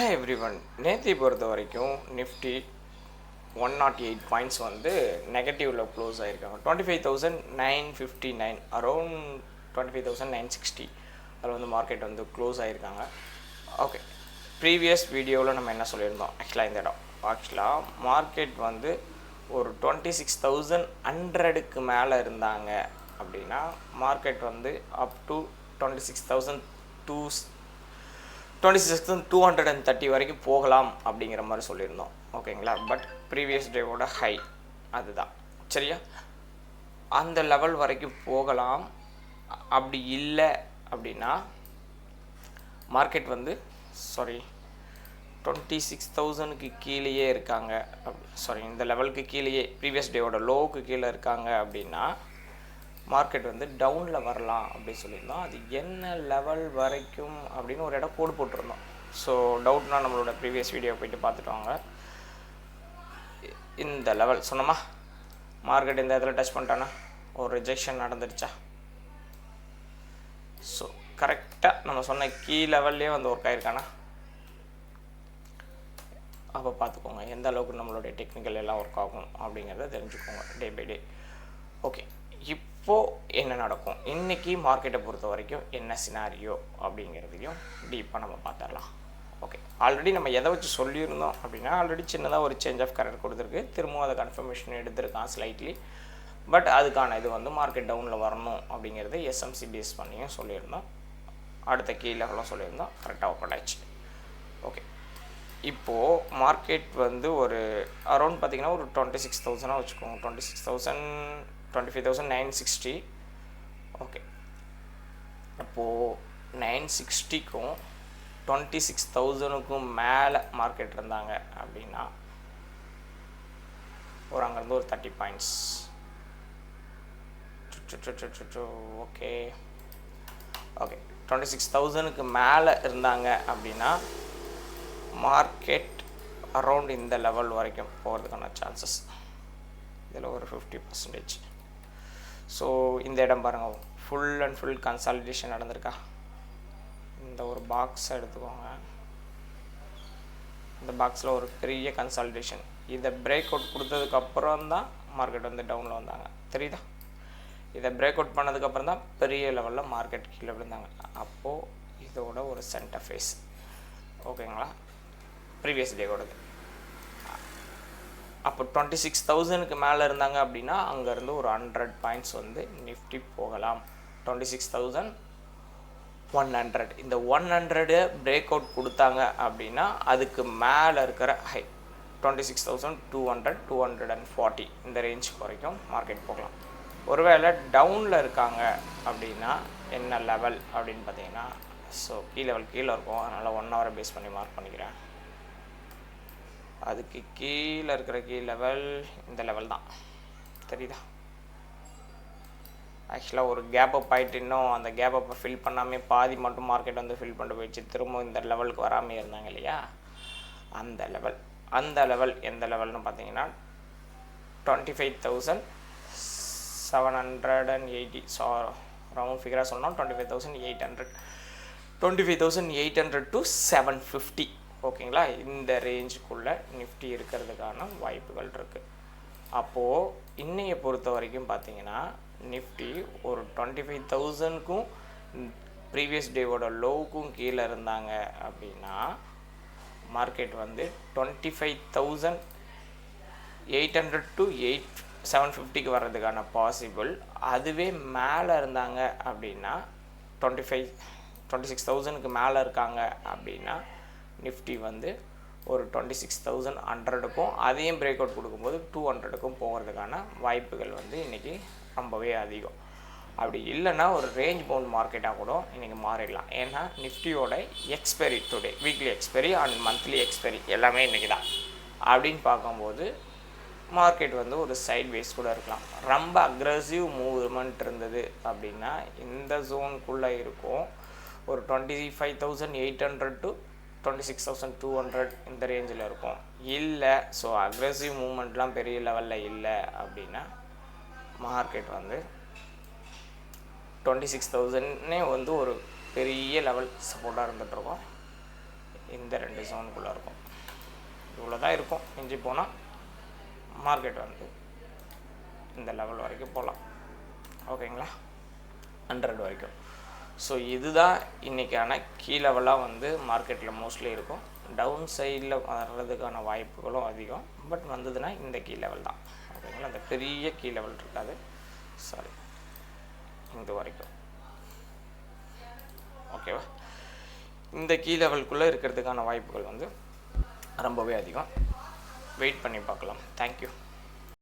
Hi everyone. நேற்றை பொறுத்த வரைக்கும் நிஃப்டி 108 பாயிண்ட்ஸ் வந்து நெகட்டிவில் க்ளோஸ் ஆகிருக்காங்க. 25,959 அரௌண்ட் 25,960 அதில் வந்து மார்க்கெட் வந்து க்ளோஸ் ஆகிருக்காங்க. ஓகே, ப்ரீவியஸ் வீடியோவில் நம்ம என்ன சொல்லியிருந்தோம்? ஆக்சுவலாக மார்க்கெட் வந்து ஒரு 26,100க்கு மேலே இருந்தாங்க அப்படின்னா மார்க்கெட் வந்து அப் டு 26,230 வரைக்கும் போகலாம் அப்படிங்கிற மாதிரி சொல்லியிருந்தோம். ஓகேங்களா? பட் ப்ரீவியஸ் டேவோட ஹை அதுதான், சரியா? அந்த லெவல் வரைக்கும் போகலாம். அப்படி இல்லை அப்படின்னா மார்க்கெட் வந்து 26,000க்கு கீழேயே இருக்காங்க, இந்த லெவலுக்கு கீழேயே ப்ரீவியஸ் டேவோட லோவுக்கு கீழே இருக்காங்க அப்படின்னா மார்க்கெட் வந்து டவுனில் வரலாம் அப்படின்னு சொல்லியிருந்தோம். அது என்ன லெவல் வரைக்கும் அப்படின்னு ஒரு இடம் கோடு போட்டிருந்தோம். ஸோ டவுட்னால் நம்மளோட ப்ரீவியஸ் வீடியோ போய்ட்டு பார்த்துட்டு வாங்க. இந்த லெவல் சொன்னோமா, மார்க்கெட் இந்த இடத்துல டச் பண்ணிட்டானா ஒரு ரிஜெக்ஷன் நடந்துருச்சா? ஸோ கரெக்டாக நம்ம சொன்ன கீ லெவல்லே வந்து ஒர்க் ஆகிருக்கானா? அப்போ பார்த்துக்கோங்க எந்த அளவுக்கு நம்மளுடைய டெக்னிக்கல் எல்லாம் ஒர்க் ஆகும் அப்படிங்கிறத தெரிஞ்சுக்கோங்க டே பை டே. ஓகே, இப்போது என்ன நடக்கும், இன்றைக்கி மார்க்கெட்டை பொறுத்த வரைக்கும் என்ன சினாரியோ அப்படிங்கிறதையும் டீப்பாக நம்ம பார்த்துடலாம். ஓகே, ஆல்ரெடி நம்ம எதை வச்சு சொல்லியிருந்தோம் அப்படின்னா ஆல்ரெடி சின்னதாக ஒரு சேஞ்ச் ஆஃப் கரண்ட் கொடுத்துருக்கு, திரும்பவும் அதை கன்ஃபர்மேஷன் எடுத்திருக்கான் ஸ்லைட்லி. பட் அதுக்கான இது வந்து மார்க்கெட் டவுனில் வரணும் அப்படிங்கிறது எஸ்எம்சி பேஸ் பண்ணியும் சொல்லியிருந்தோம். அடுத்த கீ லெவலும் சொல்லியிருந்தோம், கரெக்டாக ஒர்க் ஆயிடுச்சு. ஓகே, இப்போது மார்க்கெட் வந்து ஒரு அரௌண்ட் பார்த்திங்கன்னா ஒரு 26,000 வச்சுக்கோங்க. 25,960. ஓகே, அப்போது 960க்கும் 26,000க்கும் மேலே மார்க்கெட் இருந்தாங்க அப்படின்னா ஒரு அங்கேருந்து ஒரு 30 பாயிண்ட்ஸ். ஓகே ஓகே 26,000க்கு மேலே இருந்தாங்க அப்படின்னா மார்க்கெட் அரௌண்ட் இந்த லெவல் வரைக்கும் போகிறதுக்கான சான்சஸ் இதில் ஒரு 50%. ஸோ இந்த இடம் பாருங்கள், ஃபுல் அண்ட் ஃபுல் கன்சாலிடேஷன் நடந்திருக்கா? இந்த ஒரு பாக்ஸ் எடுத்துக்கோங்க, இந்த பாக்ஸில் ஒரு பெரிய கன்சாலிடேஷன். இதை பிரேக் அவுட் கொடுத்ததுக்கப்புறம் தான் மார்க்கெட் வந்து டவுனில் வந்தாங்க, தெரியுதா? இதை பிரேக் அவுட் பண்ணதுக்கப்புறம் தான் பெரிய லெவலில் மார்க்கெட் கீழே விழுந்தாங்க. அப்போது இதோட ஒரு சென்டர் ஃபேஸ், ஓகேங்களா, ப்ரீவியஸ் டேவோடது. அப்போ 26,000க்கு மேலே இருந்தாங்க அப்படின்னா அங்கேருந்து ஒரு 100 பாயிண்ட்ஸ் வந்து நிஃப்டி போகலாம். 26,100, இந்த 100 பிரேக் அவுட் கொடுத்தாங்க அப்படின்னா அதுக்கு மேலே இருக்கிற ஹை 26,200, 240 இந்த ரேஞ்சுக்கு வரைக்கும் மார்க்கெட் போகலாம். ஒருவேளை டவுனில் இருக்காங்க அப்படின்னா என்ன லெவல் அப்படின்னு பார்த்தீங்கன்னா, ஸோ கீ லெவல் கீழே இருக்கும், அதனால் 1 ஹவரை பேஸ் பண்ணி மார்க் பண்ணிக்கிறேன். அதுக்கு கீழே இருக்கிற கீ லெவல் இந்த லெவல் தான், தெரியுதா? ஆக்சுவலாக ஒரு கேப் அப் ஆகிட்டு இன்னும் அந்த கேப் அப்பை ஃபில் பண்ணாமல் பாதி மட்டும் மார்க்கெட் வந்து ஃபில் பண்ணி போயிடுச்சு, திரும்ப இந்த லெவலுக்கு வராமல் இருந்தாங்க இல்லையா? அந்த லெவல் எந்த லெவல்னு பார்த்தீங்கன்னா 25,780. ஸோ ரவுண்ட் ஃபிகராக சொன்னோம் 25,800, 25,800 to 750. ஓகேங்களா, இந்த ரேஞ்சுக்குள்ளே நிஃப்டி இருக்கிறதுக்கான வாய்ப்புகள் இருக்குது. அப்போது இன்னையை பொறுத்த வரைக்கும் பார்த்தீங்கன்னா நிஃப்டி ஒரு 25,000க்கும் ப்ரீவியஸ் டேவோட லோவுக்கும் கீழே இருந்தாங்க அப்படின்னா மார்க்கெட் வந்து 25,800 to 750க்கு வர்றதுக்கான பாசிபிள். அதுவே மேலே இருந்தாங்க அப்படின்னா 26,000க்கு மேலே இருக்காங்க அப்படின்னா நிஃப்டி வந்து ஒரு 26,100க்கும் அதையும் பிரேக் அவுட் கொடுக்கும்போது 200க்கும் போகிறதுக்கான வாய்ப்புகள் வந்து இன்றைக்கி ரொம்பவே அதிகம். அப்படி இல்லைன்னா ஒரு ரேஞ்ச் பவுண்ட் மார்க்கெட்டாக கூட இன்றைக்கி மாறிடலாம். ஏன்னா நிஃப்டியோட expiry today, weekly expiry and monthly expiry எல்லாமே இன்றைக்கி தான். அப்படின்னு பார்க்கும்போது மார்க்கெட் வந்து ஒரு சைட் வேஸ் கூட இருக்கலாம். ரொம்ப அக்ரெசிவ் மூவ்மெண்ட் இருந்தது அப்படின்னா இந்த ஜோனுக்குள்ளே இருக்கும், ஒரு 25,800 to 26,200 இந்த ரேஞ்சில் இருக்கும். இல்லை ஸோ அக்ரெசிவ் மூவ்மெண்ட்லாம் பெரிய லெவலில் இல்லை அப்படின்னா மார்க்கெட் வந்து 26,000 வந்து ஒரு பெரிய லெவல் சப்போர்ட்டாக இருந்துகிட்ருக்கோம். இந்த இந்த 2 ஜோனுக்குள்ளே இருக்கும். இவ்வளோ தான் இருக்கும். மிஞ்சி போனால் மார்க்கெட் வந்து இந்த லெவல் வரைக்கும் போகலாம். ஓகேங்களா, 100 வரைக்கும். ஸோ இதுதான் இன்றைக்கான கீ லெவலாக வந்து மார்க்கெட்டில் மோஸ்ட்லி இருக்கும். டவுன் சைடில் வர்றதுக்கான வாய்ப்புகளும் அதிகம். பட் வந்ததுன்னா இந்த கீ லெவல் தான். ஓகேங்களா, அந்த பெரிய கீ லெவல் இருக்காது. சாரி, இது வரைக்கும். ஓகேவா, இந்த கீ லெவலுக்குள்ளே இருக்கிறதுக்கான வாய்ப்புகள் வந்து ரொம்பவே அதிகம். வெயிட் பண்ணி பார்க்கலாம். தேங்க்யூ.